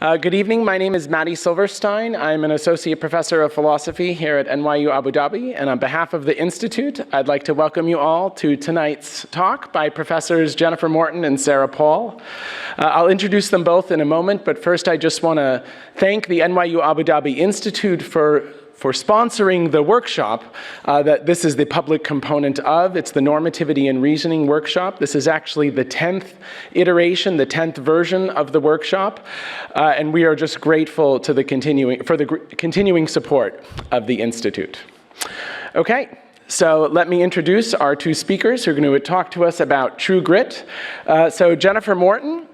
Good evening. My name is Maddie Silverstein. I'm an associate professor of philosophy here at NYU Abu Dhabi, and on behalf of the Institute, I'd like to welcome you all to tonight's talk by Professors Jennifer Morton and Sarah Paul. I'll introduce them both in a moment, but first I just want to thank the NYU Abu Dhabi Institute for sponsoring the workshop that this is the public component of. It's the Normativity and Reasoning workshop. This is actually the 10th iteration, the 10th version of the workshop, and we are just grateful to the continuing support of the Institute. Okay. So let me introduce our two speakers who are going to talk to us about true grit. So Jennifer Morton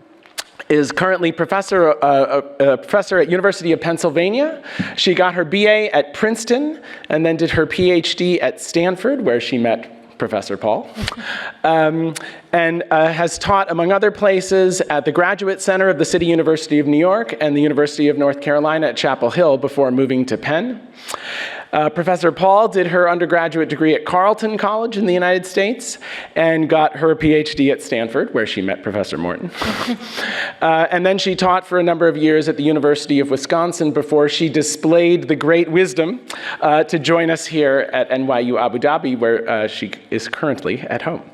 is currently a professor at University of Pennsylvania. She got her BA at Princeton and then did her PhD at Stanford, where she met Professor Paul, and has taught, among other places, at the Graduate Center of the City University of New York and the University of North Carolina at Chapel Hill before moving to Penn. Professor Paul did her undergraduate degree at Carleton College in the United States and got her PhD at Stanford, where she met Professor Morton. And then she taught for a number of years at the University of Wisconsin before she displayed the great wisdom to join us here at NYU Abu Dhabi, where she is currently at home.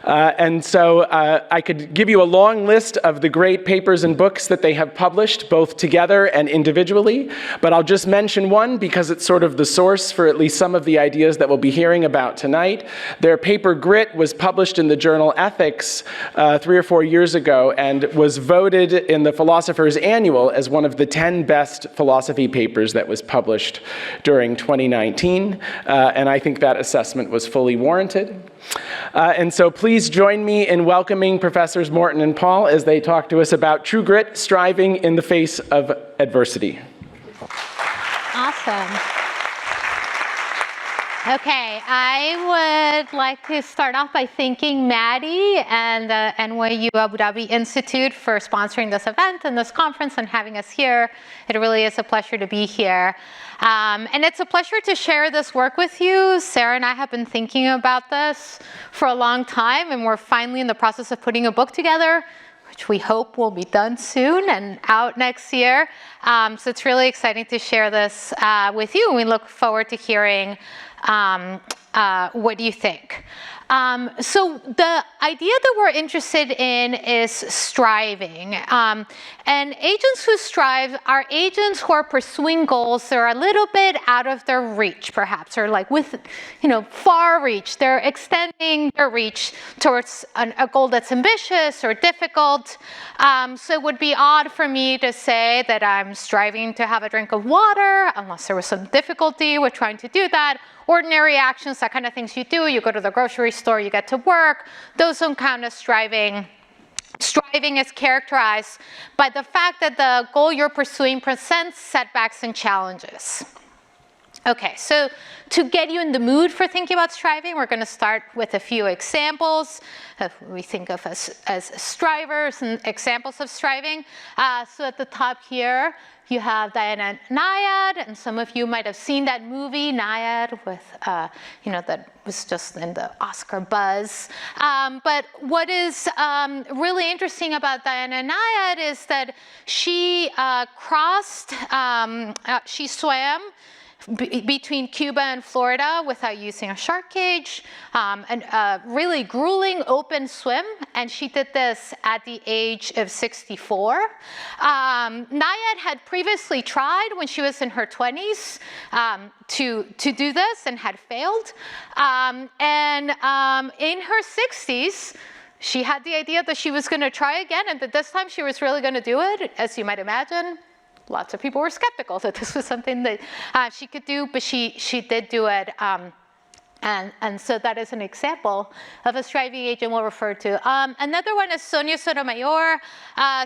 And so I could give you a long list of the great papers and books that they have published, both together and individually, but I'll just mention one because it's sort of the source for at least some of the ideas that we'll be hearing about tonight. Their paper Grit was published in the journal Ethics 3 or 4 years ago and was voted in the Philosopher's Annual as one of the 10 best philosophy papers that was published during 2019, and I think that assessment was fully warranted. And so please join me in welcoming Professors Morton and Paul as they talk to us about true grit, striving in the face of adversity. Awesome. Okay, I would like to start off by thanking Maddie and the NYU Abu Dhabi Institute for sponsoring this event and this conference and having us here. It really is a pleasure to be here. And it's a pleasure to share this work with you. Sarah and I have been thinking about this for a long time, and we're finally in the process of putting a book together, which we hope will be done soon and out next year. So it's really exciting to share this with you, and we look forward to hearing what do you think? So the idea that we're interested in is striving. And agents who strive are agents who are pursuing goals that are a little bit out of their reach, perhaps, or like with, far reach. They're extending their reach towards a goal that's ambitious or difficult. So it would be odd for me to say that I'm striving to have a drink of water, unless there was some difficulty with trying to do that. Ordinary actions, that kind of things you do. You go to the grocery store, you get to work. Those don't count as striving. Striving is characterized by the fact that the goal you're pursuing presents setbacks and challenges. Okay, so to get you in the mood for thinking about striving, we're going to start with a few examples we think of as strivers and examples of striving. So at the top here, you have Diana NYUAD, and some of you might have seen that movie, NYUAD, with, that was just in the Oscar buzz. But what is really interesting about Diana NYUAD is that she she swam between Cuba and Florida without using a shark cage, and a really grueling open swim, and she did this at the age of 64. NYUAD had previously tried when she was in her 20s to do this and had failed, and in her 60s, she had the idea that she was going to try again, and that this time she was really going to do it, as you might imagine. Lots of people were skeptical that this was something that she could do, but she did do it. And so that is an example of a striving agent we'll refer to. Another one is Sonia Sotomayor.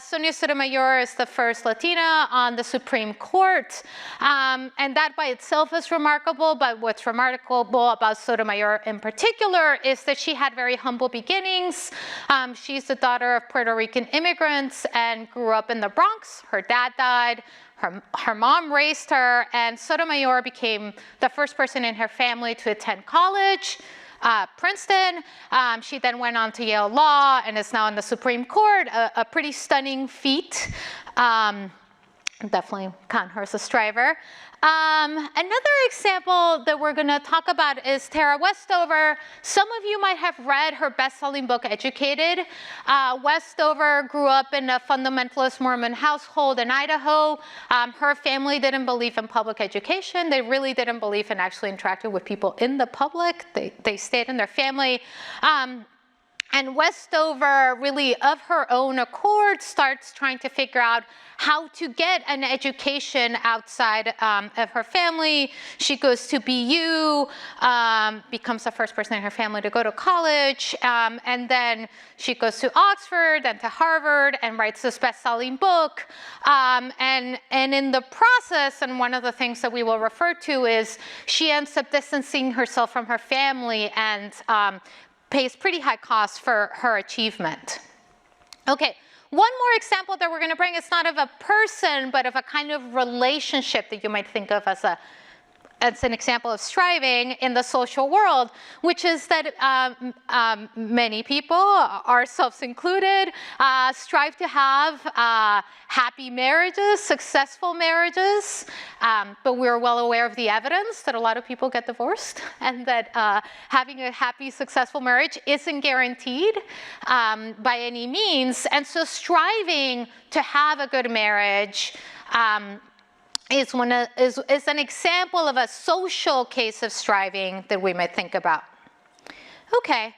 Sonia Sotomayor is the first Latina on the Supreme Court. And that by itself is remarkable, but what's remarkable about Sotomayor in particular is that she had very humble beginnings. She's the daughter of Puerto Rican immigrants and grew up in the Bronx. Her dad died. Her mom raised her, and Sotomayor became the first person in her family to attend college. Princeton. She then went on to Yale Law and is now in the Supreme Court, a pretty stunning feat. definitely count her as a striver. Another example that we're gonna talk about is Tara Westover. Some of you might have read her best-selling book, Educated. Westover grew up in a fundamentalist Mormon household in Idaho. Her family didn't believe in public education. They really didn't believe in actually interacting with people in the public. They stayed in their family. And Westover, really of her own accord, starts trying to figure out how to get an education outside of her family. She goes to BU, becomes the first person in her family to go to college, and then she goes to Oxford, then to Harvard, and writes this best-selling book. And in the process, and one of the things that we will refer to is she ends up distancing herself from her family and pays pretty high costs for her achievement. Okay, one more example that we're gonna bring is not of a person, but of a kind of relationship that you might think of as an example of striving in the social world, which is that many people, ourselves included, strive to have happy marriages, successful marriages, but we're well aware of the evidence that a lot of people get divorced and that having a happy, successful marriage isn't guaranteed by any means. And so striving to have a good marriage is an example of a social case of striving that we might think about. Okay.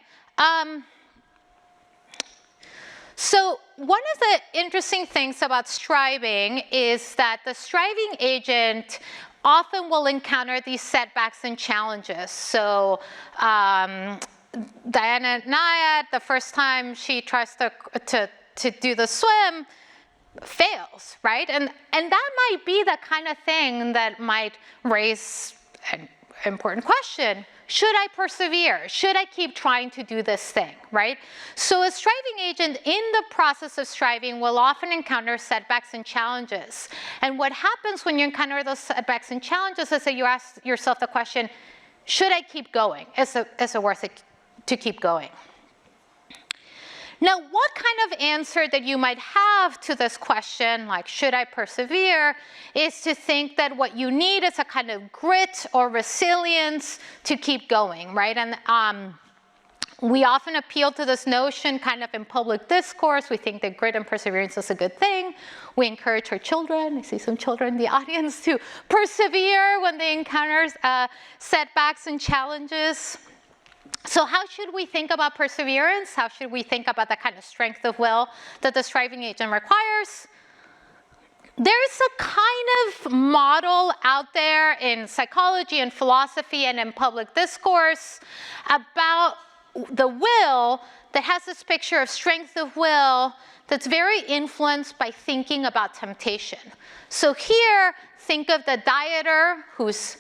So one of the interesting things about striving is that the striving agent often will encounter these setbacks and challenges. So Diana NYUAD, the first time she tries to do the swim, fails, right? And that might be the kind of thing that might raise an important question. Should I persevere? Should I keep trying to do this thing, right? So a striving agent in the process of striving will often encounter setbacks and challenges. And what happens when you encounter those setbacks and challenges is that you ask yourself the question, should I keep going? Is it worth it to keep going? Now, what kind of answer that you might have to this question, like, should I persevere, is to think that what you need is a kind of grit or resilience to keep going, right? And we often appeal to this notion kind of in public discourse. We think that grit and perseverance is a good thing. We encourage our children, I see some children in the audience, to persevere when they encounter setbacks and challenges. So how should we think about perseverance? How should we think about the kind of strength of will that the striving agent requires? There's a kind of model out there in psychology and philosophy and in public discourse about the will that has this picture of strength of will that's very influenced by thinking about temptation. So here, think of the dieter who's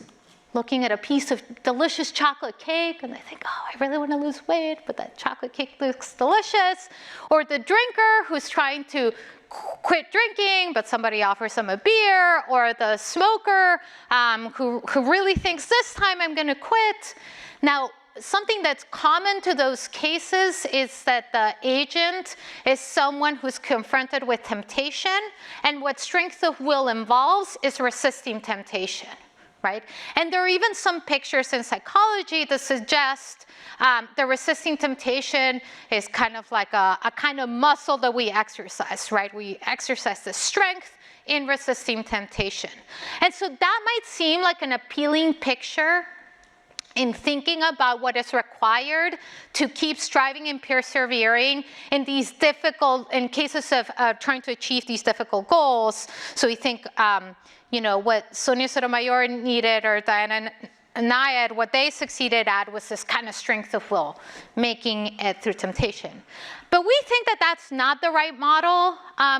looking at a piece of delicious chocolate cake and they think, oh, I really want to lose weight, but that chocolate cake looks delicious. Or the drinker who's trying to quit drinking, but somebody offers them a beer. Or the smoker who really thinks, this time I'm going to quit. Now, something that's common to those cases is that the agent is someone who's confronted with temptation, and what strength of will involves is resisting temptation. Right? And there are even some pictures in psychology that suggest the resisting temptation is kind of like a kind of muscle that we exercise, right? We exercise the strength in resisting temptation. And so that might seem like an appealing picture in thinking about what is required to keep striving and persevering in these in cases of trying to achieve these difficult goals. So we think, you know, what Sonia Sotomayor needed or Diana NYUAD, what they succeeded at was this kind of strength of will, making it through temptation. But we think that that's not the right model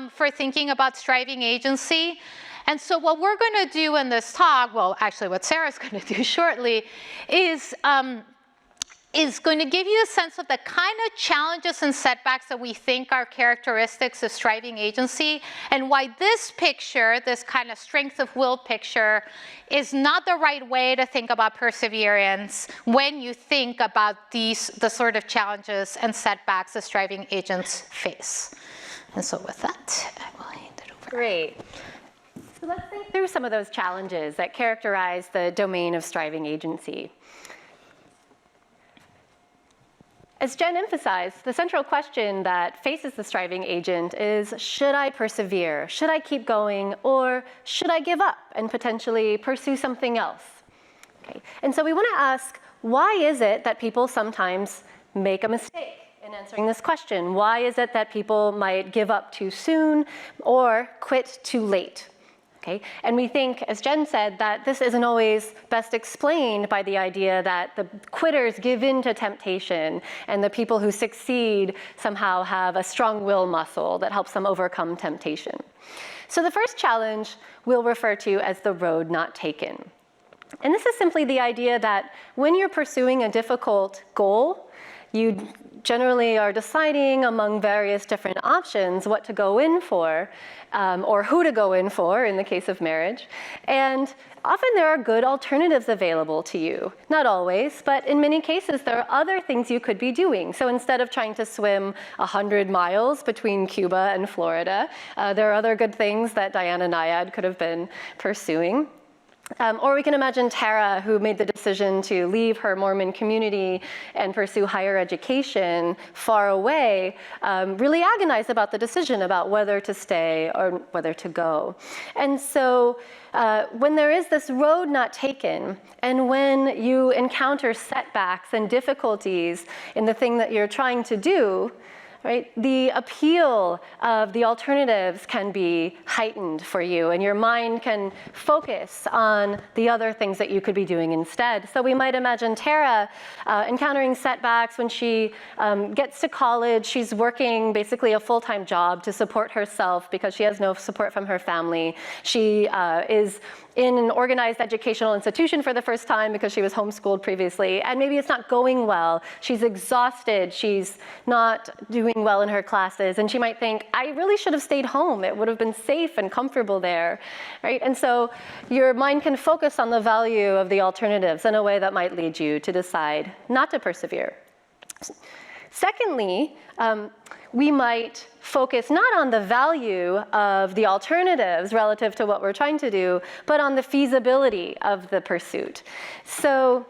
for thinking about striving agency. And so what we're going to do in this talk, well, actually what Sarah's going to do shortly, is going to give you a sense of the kind of challenges and setbacks that we think are characteristics of striving agency, and why this picture, this kind of strength of will picture, is not the right way to think about perseverance when you think about the sort of challenges and setbacks that striving agents face. And so with that, I will hand it over. Great. So let's think through some of those challenges that characterize the domain of striving agency. As Jen emphasized, the central question that faces the striving agent is, should I persevere? Should I keep going? Or should I give up and potentially pursue something else? Okay. And so we want to ask, why is it that people sometimes make a mistake in answering this question? Why is it that people might give up too soon or quit too late? Okay. And we think, as Jen said, that this isn't always best explained by the idea that the quitters give in to temptation and the people who succeed somehow have a strong will muscle that helps them overcome temptation. So the first challenge we'll refer to as the road not taken. And this is simply the idea that when you're pursuing a difficult goal, you generally are deciding among various different options what to go in for, or who to go in for in the case of marriage. And often there are good alternatives available to you. Not always, but in many cases there are other things you could be doing. So instead of trying to swim 100 miles between Cuba and Florida, there are other good things that Diana NYUAD could have been pursuing. Or we can imagine Tara, who made the decision to leave her Mormon community and pursue higher education far away, really agonized about the decision about whether to stay or whether to go. And so when there is this road not taken, and when you encounter setbacks and difficulties in the thing that you're trying to do, right, the appeal of the alternatives can be heightened for you, and your mind can focus on the other things that you could be doing instead. So we might imagine Tara encountering setbacks when she gets to college. She's working basically a full-time job to support herself because she has no support from her family. She is in an organized educational institution for the first time because she was homeschooled previously, and maybe it's not going well. She's exhausted. She's not doing well in her classes, and she might think, I really should have stayed home. It would have been safe and comfortable there, right? And so your mind can focus on the value of the alternatives in a way that might lead you to decide not to persevere. Secondly, we might focus not on the value of the alternatives relative to what we're trying to do, but on the feasibility of the pursuit. So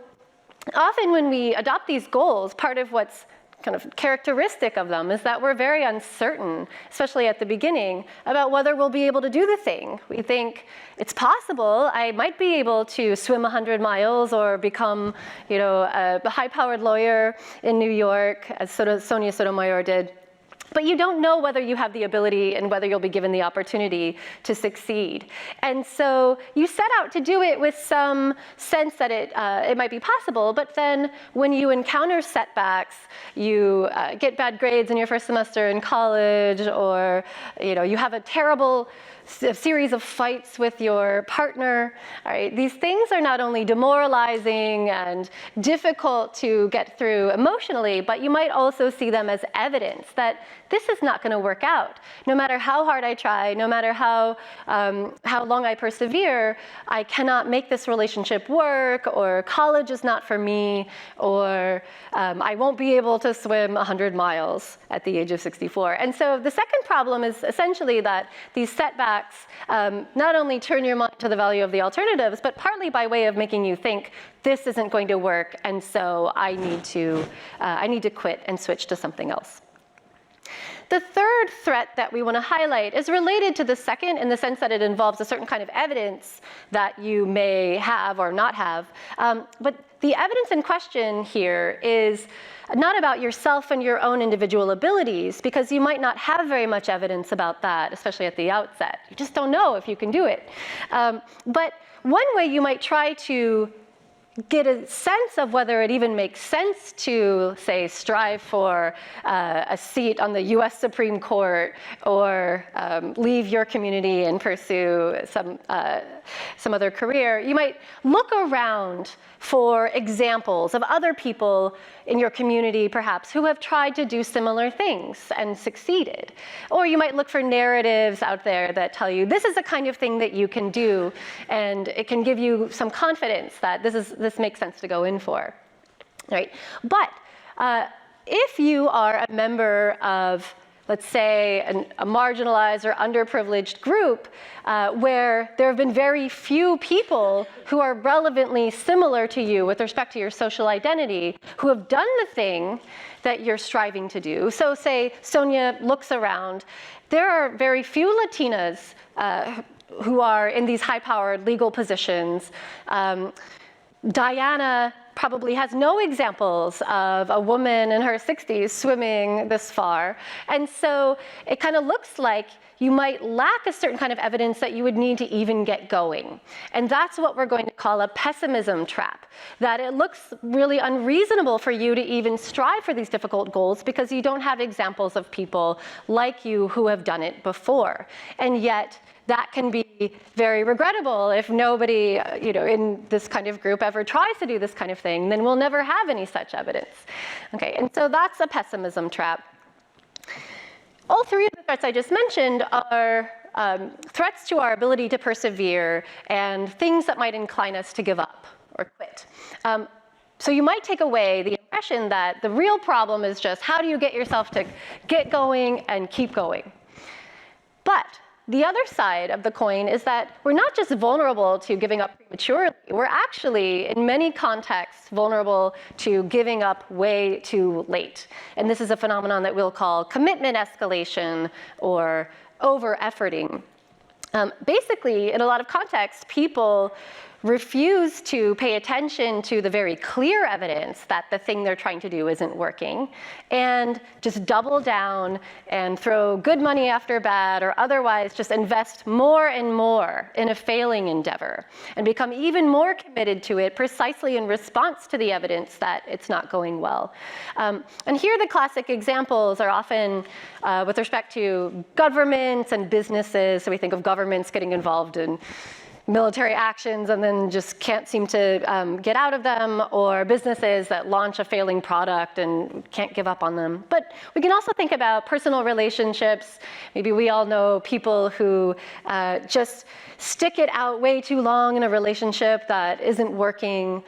often when we adopt these goals, part of what's kind of characteristic of them is that we're very uncertain, especially at the beginning, about whether we'll be able to do the thing. We think it's possible. I might be able to swim 100 miles or become, a high-powered lawyer in New York, as Sonia Sotomayor did. But you don't know whether you have the ability and whether you'll be given the opportunity to succeed. And so you set out to do it with some sense that it might be possible, but then when you encounter setbacks, you get bad grades in your first semester in college, or you have a terrible series of fights with your partner. All right, these things are not only demoralizing and difficult to get through emotionally, but you might also see them as evidence that this is not going to work out. No matter how hard I try, no matter how long I persevere, I cannot make this relationship work, or college is not for me, or I won't be able to swim 100 miles at the age of 64. And so the second problem is essentially that these setbacks not only turn your mind to the value of the alternatives, but partly by way of making you think this isn't going to work, and so I need to quit and switch to something else. The third threat that we want to highlight is related to the second in the sense that it involves a certain kind of evidence that you may have or not have. But the evidence in question here is not about yourself and your own individual abilities, because you might not have very much evidence about that, especially at the outset. You just don't know if you can do it. But one way you might try to get a sense of whether it even makes sense to, say, strive for a seat on the US Supreme Court, or leave your community and pursue some other career, you might look around for examples of other people in your community, perhaps, who have tried to do similar things and succeeded. Or you might look for narratives out there that tell you this is the kind of thing that you can do, and it can give you some confidence that this makes sense to go in for, right? But if you are a member of let's say, a marginalized or underprivileged group where there have been very few people who are relevantly similar to you with respect to your social identity who have done the thing that you're striving to do. So say Sonia looks around, there are very few Latinas who are in these high-powered legal positions. Diana probably has no examples of a woman in her 60s swimming this far. And so it kind of looks like you might lack a certain kind of evidence that you would need to even get going. And that's what we're going to call a pessimism trap, that it looks really unreasonable for you to even strive for these difficult goals because you don't have examples of people like you who have done it before. And yet, that can be very regrettable if nobody, in this kind of group ever tries to do this kind of thing, then we'll never have any such evidence. Okay, and so that's a pessimism trap. All three of the threats I just mentioned are threats to our ability to persevere and things that might incline us to give up or quit. So you might take away the impression that the real problem is just how do you get yourself to get going and keep going. But the other side of the coin is that we're not just vulnerable to giving up prematurely, we're actually, in many contexts, vulnerable to giving up way too late. And this is a phenomenon that we'll call commitment escalation or over-efforting. Basically, in a lot of contexts, people refuse to pay attention to the very clear evidence that the thing they're trying to do isn't working, and just double down and throw good money after bad, or otherwise just invest more and more in a failing endeavor, and become even more committed to it precisely in response to the evidence that it's not going well. And here the classic examples are often with respect to governments and businesses. So we think of governments getting involved in military actions and then just can't seem to get out of them, or businesses that launch a failing product and can't give up on them. But we can also think about personal relationships. Maybe we all know people who just stick it out way too long in a relationship that isn't working.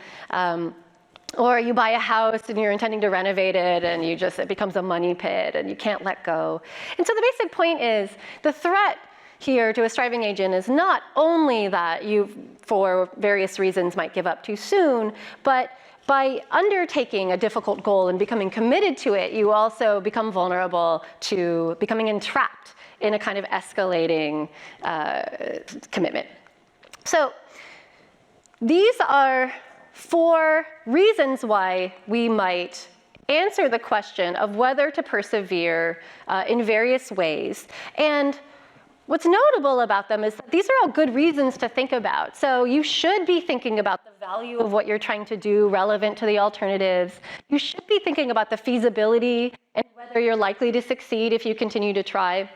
Or you buy a house and you're intending to renovate it and it becomes a money pit and you can't let go. And so the basic point is the threat here to a striving agent is not only that you, for various reasons, might give up too soon, but by undertaking a difficult goal and becoming committed to it, you also become vulnerable to becoming entrapped in a kind of escalating commitment. So these are 4 reasons why we might answer the question of whether to persevere in various ways. And what's notable about them is that these are all good reasons to think about. So you should be thinking about the value of what you're trying to do relevant to the alternatives. You should be thinking about the feasibility and whether you're likely to succeed if you continue to try.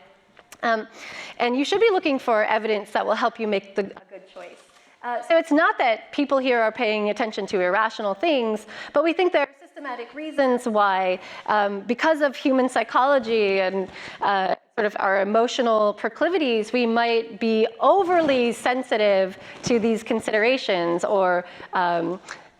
And you should be looking for evidence that will help you make a good choice. So it's not that people here are paying attention to irrational things, but we think there are systematic reasons why, because of human psychology and sort of our emotional proclivities, we might be overly sensitive to these considerations or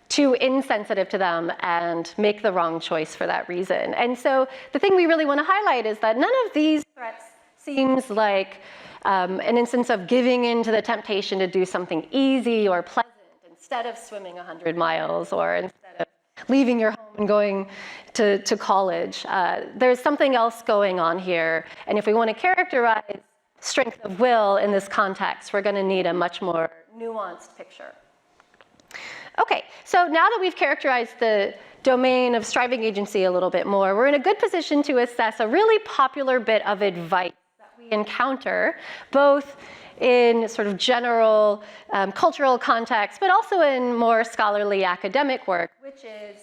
too insensitive to them and make the wrong choice for that reason. And so the thing we really want to highlight is that none of these threats seems like an instance of giving in to the temptation to do something easy or pleasant instead of swimming 100 miles or instead of leaving your home and going to college. There's something else going on here. And if we want to characterize strength of will in this context, we're going to need a much more nuanced picture. Okay, so now that we've characterized the domain of striving agency a little bit more, we're in a good position to assess a really popular bit of advice that we encounter, both in sort of general cultural context, but also in more scholarly academic work, which is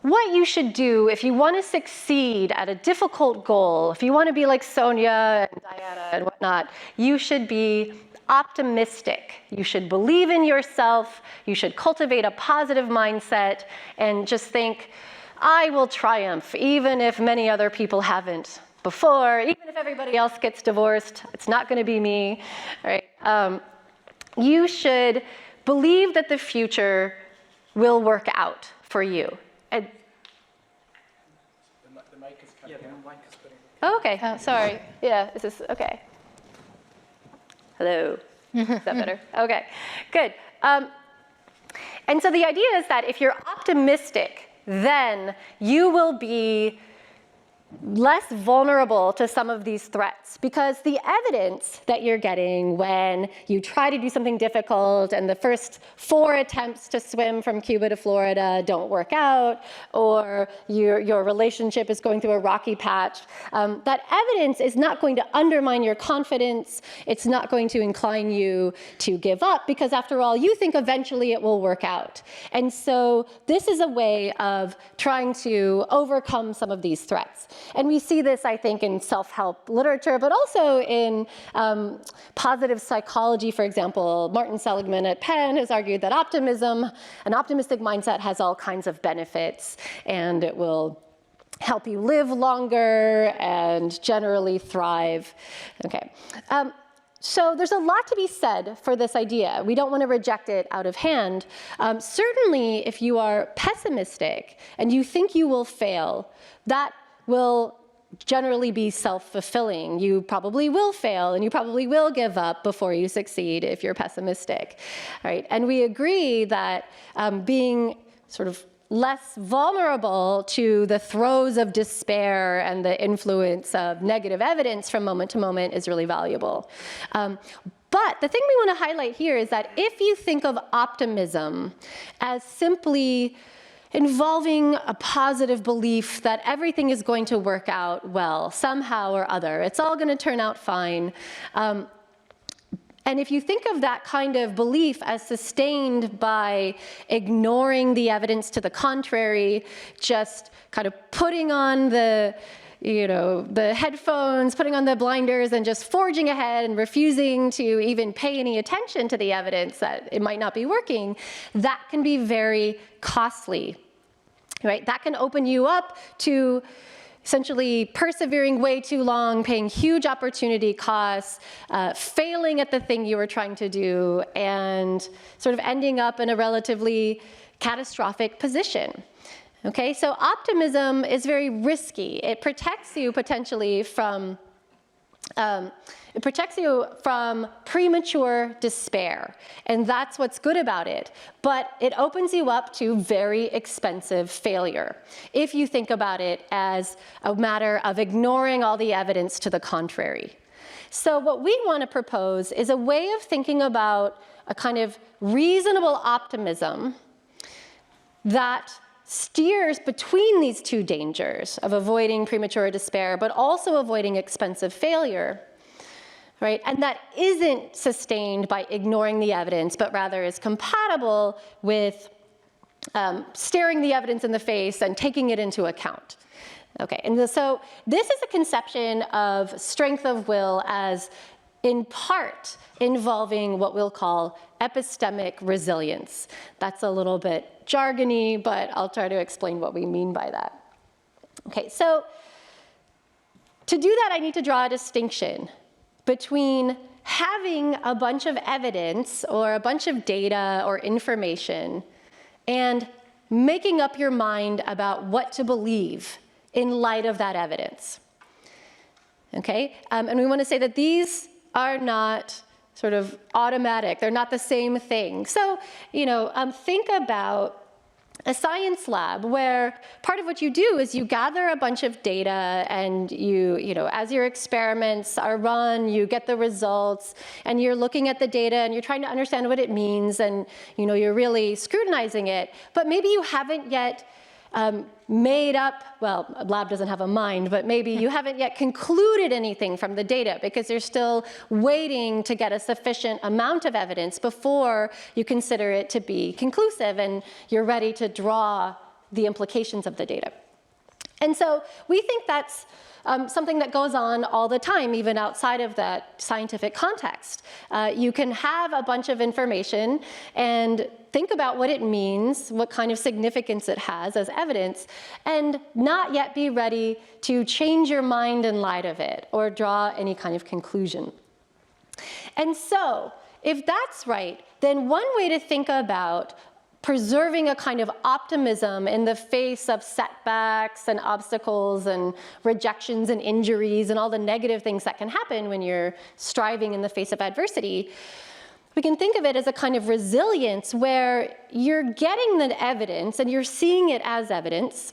what you should do if you want to succeed at a difficult goal. If you want to be like Sonia and Diana and whatnot, you should be optimistic. You should believe in yourself. You should cultivate a positive mindset and just think, I will triumph, even if many other people haven't before, even if everybody else gets divorced, it's not going to be me, right? You should believe that the future will work out for you. And the mic is cutting out. Oh, okay. Sorry. Yeah, is this, okay. Hello. Is that better? Okay, good. And so the idea is that if you're optimistic, then you will be less vulnerable to some of these threats, because the evidence that you're getting when you try to do something difficult and the first 4 attempts to swim from Cuba to Florida don't work out, or your relationship is going through a rocky patch, that evidence is not going to undermine your confidence. It's not going to incline you to give up, because after all, you think eventually it will work out. And so this is a way of trying to overcome some of these threats. And we see this, I think, in self-help literature, but also in positive psychology. For example, Martin Seligman at Penn has argued that optimism, an optimistic mindset, has all kinds of benefits, and it will help you live longer and generally thrive. Okay. So there's a lot to be said for this idea. We don't want to reject it out of hand. Certainly, if you are pessimistic and you think you will fail, that will generally be self-fulfilling. You probably will fail, and you probably will give up before you succeed if you're pessimistic, right? And we agree that being sort of less vulnerable to the throes of despair and the influence of negative evidence from moment to moment is really valuable. But the thing we want to highlight here is that if you think of optimism as simply involving a positive belief that everything is going to work out well, somehow or other, it's all going to turn out fine, and if you think of that kind of belief as sustained by ignoring the evidence to the contrary, just kind of putting on the headphones, putting on the blinders, and just forging ahead and refusing to even pay any attention to the evidence that it might not be working, that can be very costly, right? That can open you up to essentially persevering way too long, paying huge opportunity costs, failing at the thing you were trying to do, and sort of ending up in a relatively catastrophic position. Okay, so optimism is very risky. It protects you potentially from premature despair, and that's what's good about it. But it opens you up to very expensive failure if you think about it as a matter of ignoring all the evidence to the contrary. So what we want to propose is a way of thinking about a kind of reasonable optimism that steers between these two dangers of avoiding premature despair, but also avoiding expensive failure, right? And that isn't sustained by ignoring the evidence, but rather is compatible with staring the evidence in the face and taking it into account. Okay, and so this is a conception of strength of will as in part involving what we'll call epistemic resilience. That's a little bit jargony, but I'll try to explain what we mean by that. Okay, so to do that, I need to draw a distinction between having a bunch of evidence or a bunch of data or information and making up your mind about what to believe in light of that evidence. Okay, and we want to say that these are not sort of automatic. They're not the same thing. So, think about a science lab where part of what you do is you gather a bunch of data, and as your experiments are run, you get the results, and you're looking at the data and you're trying to understand what it means, and you're really scrutinizing it, but maybe you haven't yet made up, well, a lab doesn't have a mind, but maybe you haven't yet concluded anything from the data because you're still waiting to get a sufficient amount of evidence before you consider it to be conclusive and you're ready to draw the implications of the data. And so we think that's something that goes on all the time, even outside of that scientific context. You can have a bunch of information and think about what it means, what kind of significance it has as evidence, and not yet be ready to change your mind in light of it or draw any kind of conclusion. And so, if that's right, then one way to think about preserving a kind of optimism in the face of setbacks and obstacles and rejections and injuries and all the negative things that can happen when you're striving in the face of adversity. We can think of it as a kind of resilience where you're getting the evidence and you're seeing it as evidence,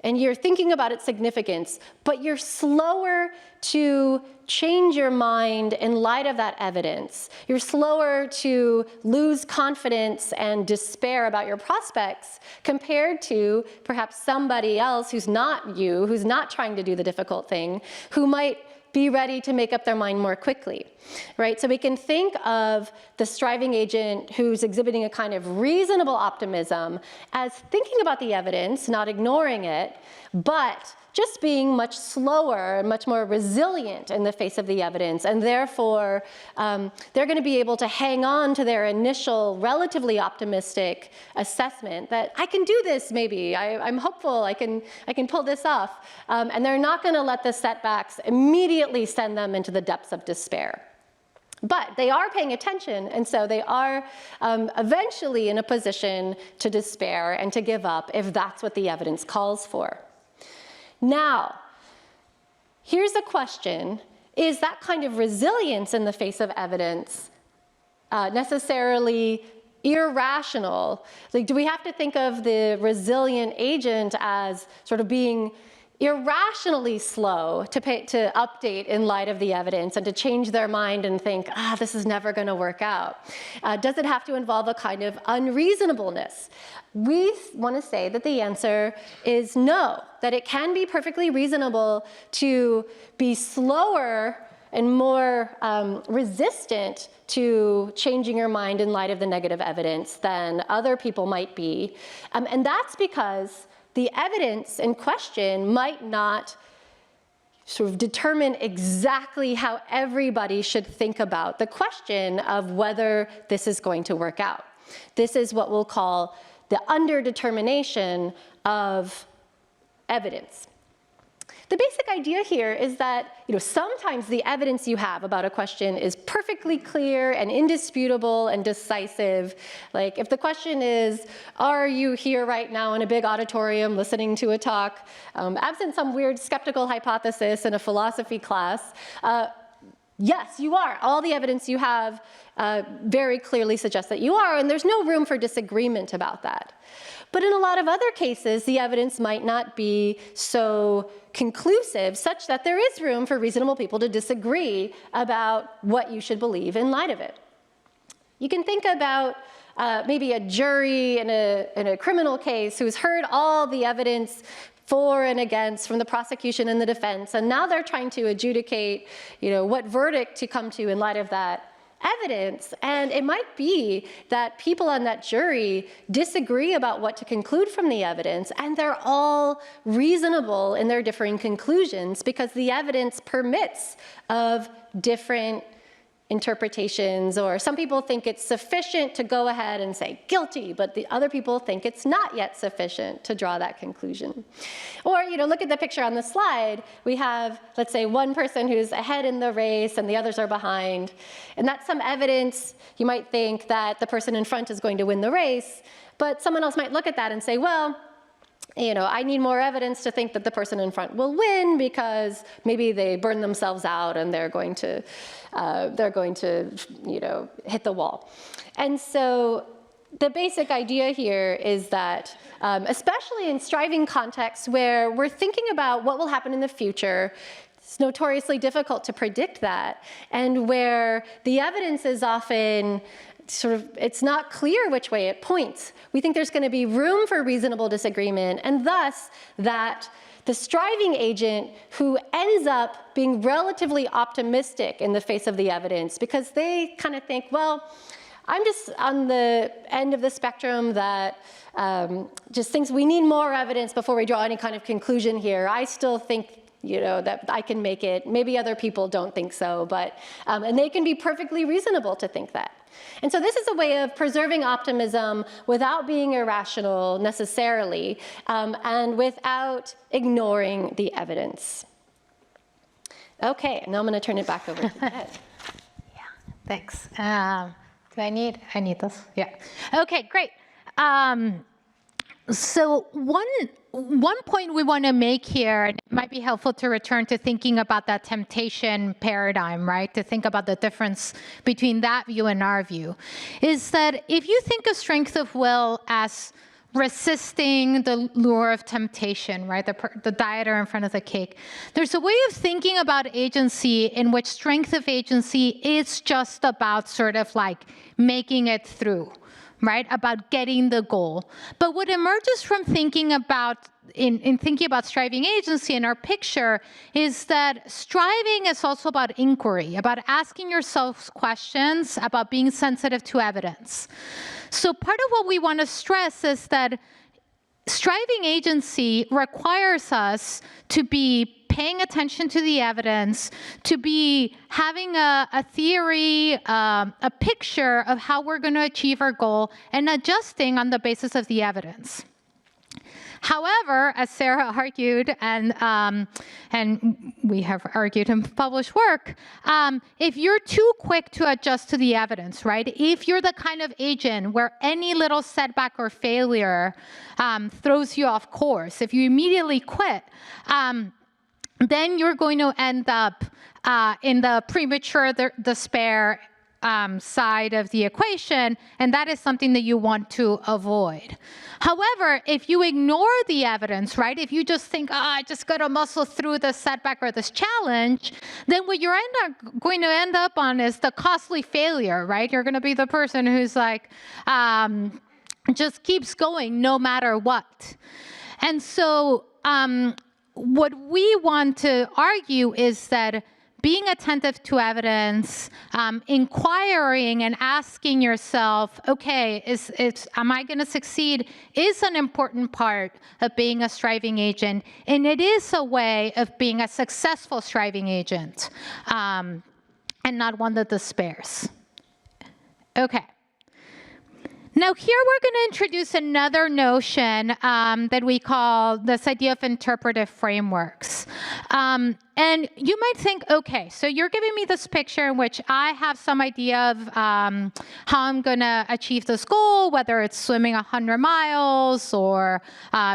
and you're thinking about its significance, but you're slower to change your mind in light of that evidence. You're slower to lose confidence and despair about your prospects compared to perhaps somebody else who's not you, who's not trying to do the difficult thing, who might be ready to make up their mind more quickly, right? So we can think of the striving agent who's exhibiting a kind of reasonable optimism as thinking about the evidence, not ignoring it, but just being much slower and much more resilient in the face of the evidence. And therefore, they're going to be able to hang on to their initial relatively optimistic assessment that I can do this maybe, I'm hopeful, I can pull this off. And they're not going to let the setbacks immediately send them into the depths of despair. But they are paying attention, and so they are eventually in a position to despair and to give up if that's what the evidence calls for. Now, here's a question. Is that kind of resilience in the face of evidence necessarily irrational? Like, do we have to think of the resilient agent as sort of being irrationally slow to update in light of the evidence and to change their mind and think, this is never going to work out? Does it have to involve a kind of unreasonableness? We want to say that the answer is no, that it can be perfectly reasonable to be slower and more resistant to changing your mind in light of the negative evidence than other people might be. And that's because the evidence in question might not sort of determine exactly how everybody should think about the question of whether this is going to work out. This is what we'll call the underdetermination of evidence. The basic idea here is that, sometimes the evidence you have about a question is perfectly clear and indisputable and decisive. Like, if the question is, are you here right now in a big auditorium listening to a talk, absent some weird skeptical hypothesis in a philosophy class, yes, you are. All the evidence you have very clearly suggests that you are, and there's no room for disagreement about that. But in a lot of other cases, the evidence might not be so conclusive, such that there is room for reasonable people to disagree about what you should believe in light of it. You can think about maybe a jury in a criminal case who's heard all the evidence for and against from the prosecution and the defense, and now they're trying to adjudicate, what verdict to come to in light of that evidence. And it might be that people on that jury disagree about what to conclude from the evidence, and they're all reasonable in their differing conclusions because the evidence permits of different interpretations, or some people think it's sufficient to go ahead and say guilty, but the other people think it's not yet sufficient to draw that conclusion. Or, look at the picture on the slide. We have, let's say, one person who's ahead in the race and the others are behind. And that's some evidence. You might think that the person in front is going to win the race, but someone else might look at that and say, well, I need more evidence to think that the person in front will win because maybe they burn themselves out and they're going to hit the wall. And so the basic idea here is that, especially in striving contexts where we're thinking about what will happen in the future, it's notoriously difficult to predict that, and where the evidence is often it's not clear which way it points. We think there's going to be room for reasonable disagreement, and thus that the striving agent who ends up being relatively optimistic in the face of the evidence because they kind of think, well, I'm just on the end of the spectrum that just thinks we need more evidence before we draw any kind of conclusion here. I still think that I can make it. Maybe other people don't think so, but, and they can be perfectly reasonable to think that. And so this is a way of preserving optimism without being irrational necessarily, and without ignoring the evidence. Okay, now I'm going to turn it back over to Ed. Yeah, thanks. I need this? Yeah. Okay, great. So one point we want to make here, and it might be helpful to return to thinking about that temptation paradigm, right? To think about the difference between that view and our view, is that if you think of strength of will as resisting the lure of temptation, right? The dieter in front of the cake. There's a way of thinking about agency in which strength of agency is just about sort of like making it through, right? About getting the goal. But what emerges from thinking about, in thinking about striving agency in our picture, is that striving is also about inquiry, about asking yourselves questions, about being sensitive to evidence. So part of what we want to stress is that striving agency requires us to be paying attention to the evidence, to be having a theory, a picture of how we're going to achieve our goal, and adjusting on the basis of the evidence. However, as Sarah argued, and we have argued in published work, if you're too quick to adjust to the evidence, right? If you're the kind of agent where any little setback or failure throws you off course, if you immediately quit, then you're going to end up in the premature despair side of the equation, and that is something that you want to avoid. However, if you ignore the evidence, right, if you just think, I just got to muscle through this setback or this challenge, then what you're going to end up on is the costly failure, right? You're going to be the person who's like, just keeps going no matter what. And so what we want to argue is that being attentive to evidence, inquiring and asking yourself, okay, am I going to succeed, is an important part of being a striving agent. And it is a way of being a successful striving agent, and not one that despairs. Okay. Now here we're going to introduce another notion that we call this idea of interpretive frameworks. And you might think, okay, so you're giving me this picture in which I have some idea of how I'm going to achieve this goal, whether it's swimming 100 miles or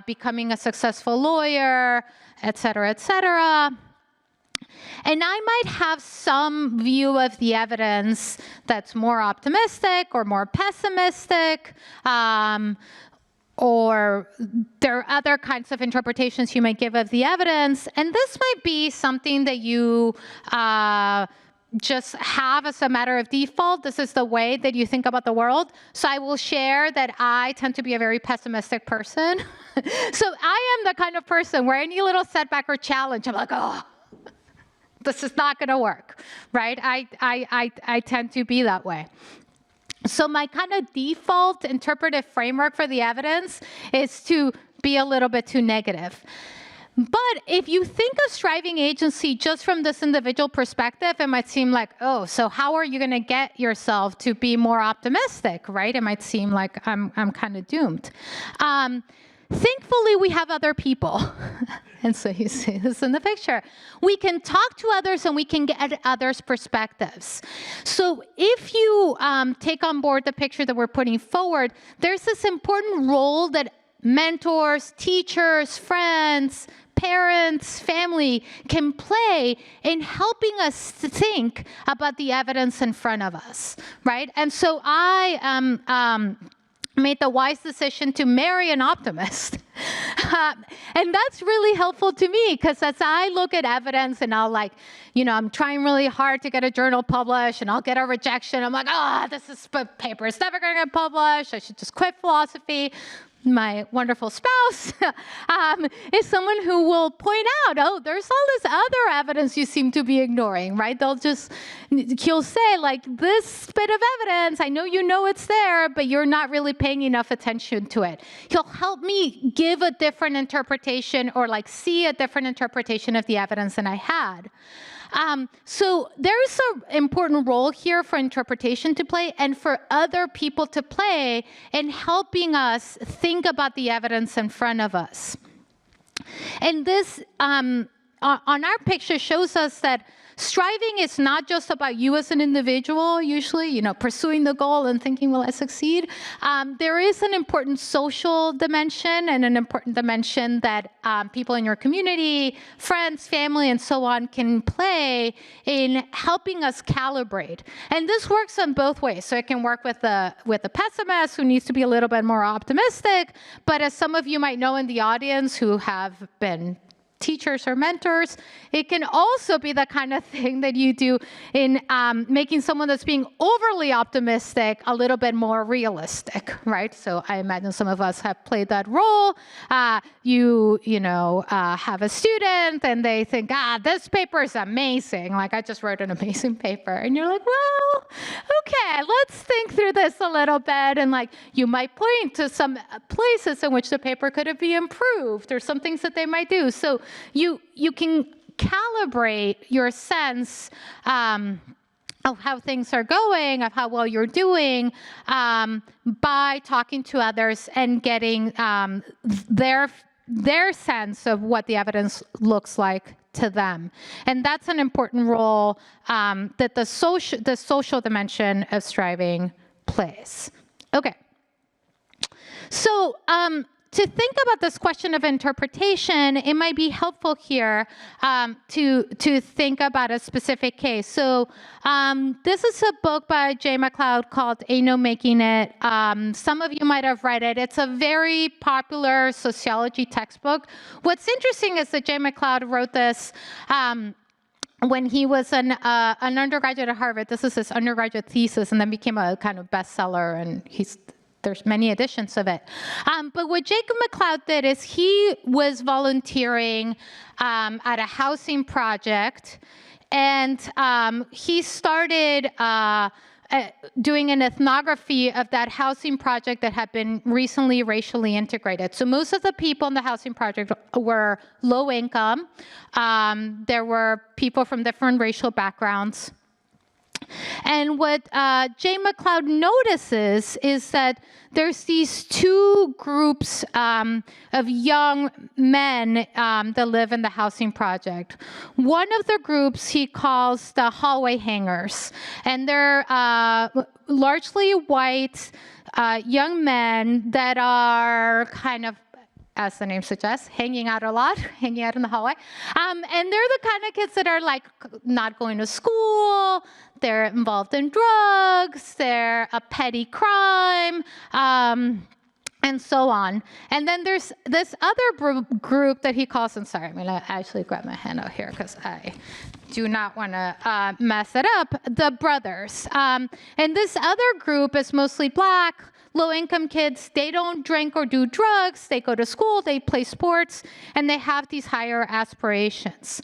becoming a successful lawyer, et cetera, et cetera. And I might have some view of the evidence that's more optimistic or more pessimistic, or there are other kinds of interpretations you might give of the evidence. And this might be something that you just have as a matter of default. This is the way that you think about the world. So I will share that I tend to be a very pessimistic person. So I am the kind of person where any little setback or challenge, I'm like, oh, this is not going to work, right? I tend to be that way. So my kind of default interpretive framework for the evidence is to be a little bit too negative. But if you think of striving agency just from this individual perspective, it might seem like, oh, so how are you going to get yourself to be more optimistic, right? It might seem like I'm kind of doomed. Thankfully, we have other people. And so you see this in the picture. We can talk to others and we can get others' perspectives. So if you take on board the picture that we're putting forward, there's this important role that mentors, teachers, friends, parents, family can play in helping us to think about the evidence in front of us, right? And so I made the wise decision to marry an optimist. And that's really helpful to me because as I look at evidence and I'll like, I'm trying really hard to get a journal published and I'll get a rejection. I'm like, this paper is never going to get published. I should just quit philosophy. My wonderful spouse is someone who will point out, there's all this other evidence you seem to be ignoring, right? He'll say, like, this bit of evidence, I know you know it's there, but you're not really paying enough attention to it. He'll help me give a different interpretation or like see a different interpretation of the evidence than I had. So there's an important role here for interpretation to play and for other people to play in helping us think about the evidence in front of us. And this on our picture shows us that striving is not just about you as an individual, usually, pursuing the goal and thinking, will I succeed? There is an important social dimension and an important dimension that people in your community, friends, family, and so on can play in helping us calibrate. And this works in both ways. So it can work with the pessimist who needs to be a little bit more optimistic, but as some of you might know in the audience who have been teachers or mentors, it can also be the kind of thing that you do in making someone that's being overly optimistic a little bit more realistic, right? So I imagine some of us have played that role. You have a student and they think, this paper is amazing. Like, I just wrote an amazing paper. And you're like, well, okay, let's think through this a little bit. And like, you might point to some places in which the paper could be improved or some things that they might do. So you can calibrate your sense of how things are going, of how well you're doing, by talking to others and getting their sense of what the evidence looks like to them. And that's an important role that the social dimension of striving plays. Okay. So to think about this question of interpretation, it might be helpful here to think about a specific case. So this is a book by Jay McLeod called Ain't No Making It. Some of you might have read it. It's a very popular sociology textbook. What's interesting is that Jay McLeod wrote this when he was an undergraduate at Harvard. This is his undergraduate thesis, and then became a kind of bestseller, and there's many editions of it. But what Jacob McLeod did is he was volunteering at a housing project, and he started doing an ethnography of that housing project that had been recently racially integrated. So most of the people in the housing project were low income. There were people from different racial backgrounds. And what Jay McLeod notices is that there's these two groups of young men that live in the housing project. One of the groups he calls the hallway hangers, and they're largely white young men that are kind of, as the name suggests, hanging out a lot, hanging out in the hallway. And they're the kind of kids that are like not going to school, they're involved in drugs, they're a petty crime, and so on. And then there's this other group that he calls, I'm sorry, I'm gonna actually grab my hand out here because I do not want to mess it up, the brothers. And this other group is mostly black, low-income kids. They don't drink or do drugs. They go to school, they play sports, and they have these higher aspirations.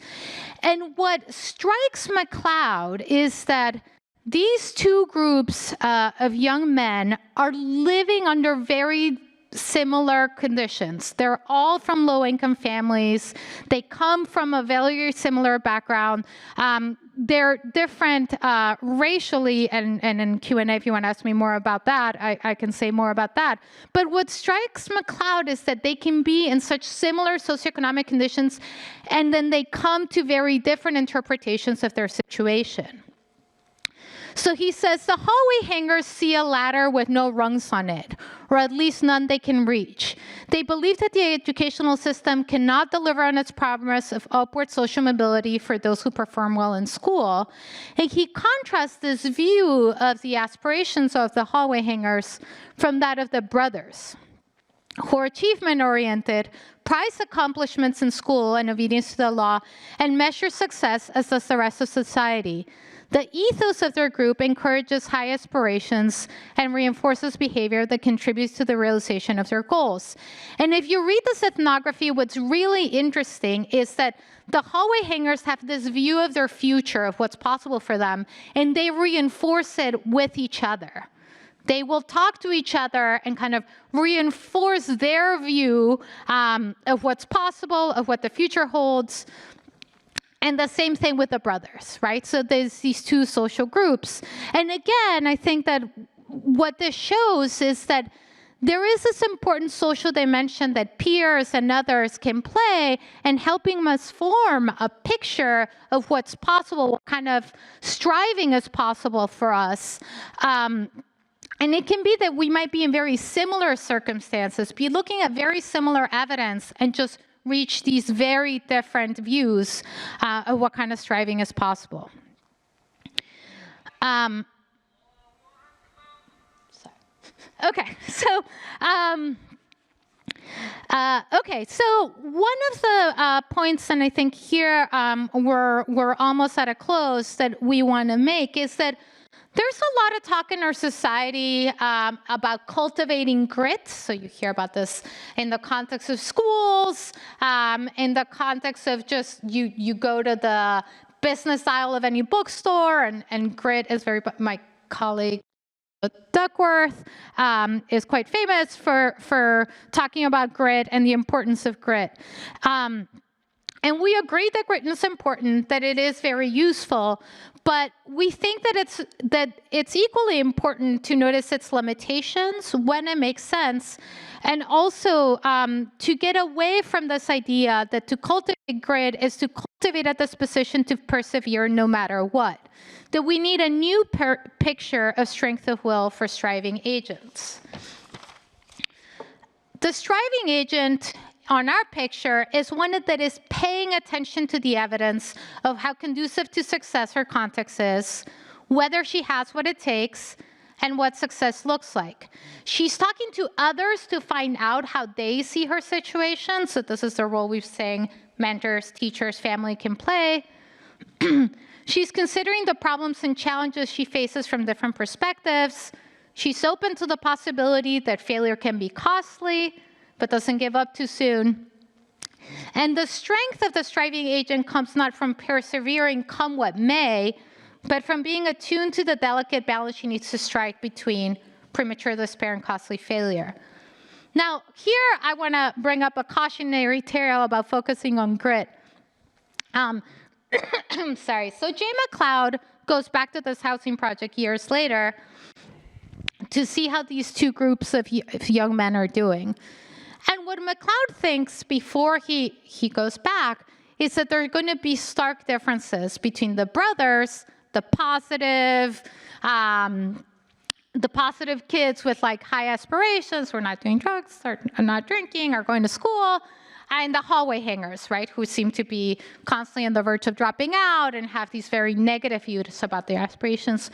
And what strikes McLeod is that these two groups of young men are living under very similar conditions. They're all from low-income families. They come from a very similar background. They're different racially, and in Q&A, if you want to ask me more about that, I can say more about that. But what strikes McLeod is that they can be in such similar socioeconomic conditions, and then they come to very different interpretations of their situation. So he says, the hallway hangers see a ladder with no rungs on it, or at least none they can reach. They believe that the educational system cannot deliver on its promise of upward social mobility for those who perform well in school. And he contrasts this view of the aspirations of the hallway hangers from that of the brothers, who are achievement-oriented, prize accomplishments in school and obedience to the law, and measure success as does the rest of society. The ethos of their group encourages high aspirations and reinforces behavior that contributes to the realization of their goals. And if you read this ethnography, what's really interesting is that the hallway hangers have this view of their future, of what's possible for them, and they reinforce it with each other. They will talk to each other and kind of reinforce their view of what's possible, of what the future holds. And the same thing with the brothers, right? So there's these two social groups. And again, I think that what this shows is that there is this important social dimension that peers and others can play in helping us form a picture of what's possible, what kind of striving is possible for us. And it can be that we might be in very similar circumstances, be looking at very similar evidence and just reach these very different views of what kind of striving is possible. Okay, so one of the points, and I think here we're almost at a close, that we want to make is that there's a lot of talk in our society about cultivating grit. So you hear about this in the context of schools, in the context of just you go to the business aisle of any bookstore, and grit is my colleague Duckworth is quite famous for talking about grit and the importance of grit. And we agree that grit is important, that it is very useful, but we think that it's equally important to notice its limitations when it makes sense, and also to get away from this idea that to cultivate grit is to cultivate a disposition to persevere no matter what. That we need a new picture of strength of will for striving agents. The striving agent on our picture is one that is paying attention to the evidence of how conducive to success her context is, whether she has what it takes, and what success looks like. She's talking to others to find out how they see her situation. So this is the role we're saying mentors, teachers, family can play. She's considering the problems and challenges she faces from different perspectives. She's open to the possibility that failure can be costly, but doesn't give up too soon. And the strength of the striving agent comes not from persevering come what may, but from being attuned to the delicate balance she needs to strike between premature despair and costly failure. Now, here I want to bring up a cautionary tale about focusing on grit. Sorry. So Jay McLeod goes back to this housing project years later to see how these two groups of young men are doing. And what McLeod thinks before he goes back is that there are going to be stark differences between the brothers, the positive kids with like high aspirations, who are not doing drugs, are not drinking, are going to school, and the hallway hangers, right, who seem to be constantly on the verge of dropping out and have these very negative views about their aspirations.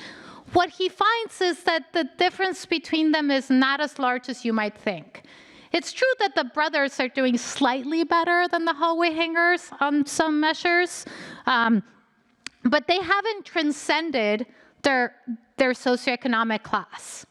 What he finds is that the difference between them is not as large as you might think. It's true that the brothers are doing slightly better than the hallway hangers on some measures, but they haven't transcended their socioeconomic class,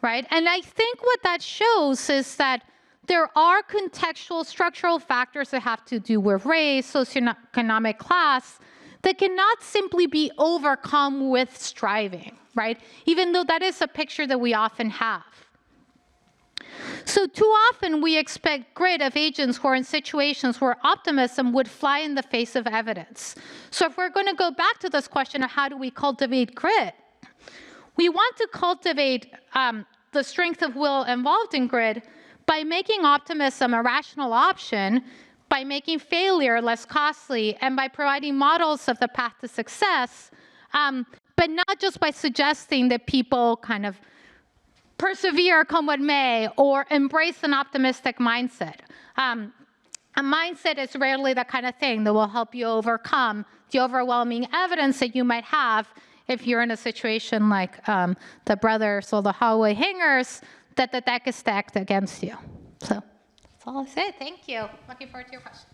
right? And I think what that shows is that there are contextual structural factors that have to do with race, socioeconomic class, that cannot simply be overcome with striving, right? Even though that is a picture that we often have. So too often we expect grit of agents who are in situations where optimism would fly in the face of evidence. So if we're going to go back to this question of how do we cultivate grit, we want to cultivate the strength of will involved in grit by making optimism a rational option, by making failure less costly, and by providing models of the path to success, but not just by suggesting that people kind of persevere come what may, or embrace an optimistic mindset. A mindset is rarely the kind of thing that will help you overcome the overwhelming evidence that you might have if you're in a situation like the brothers or the hallway hangers, that the deck is stacked against you. So that's all I say. Thank you. Looking forward to your questions.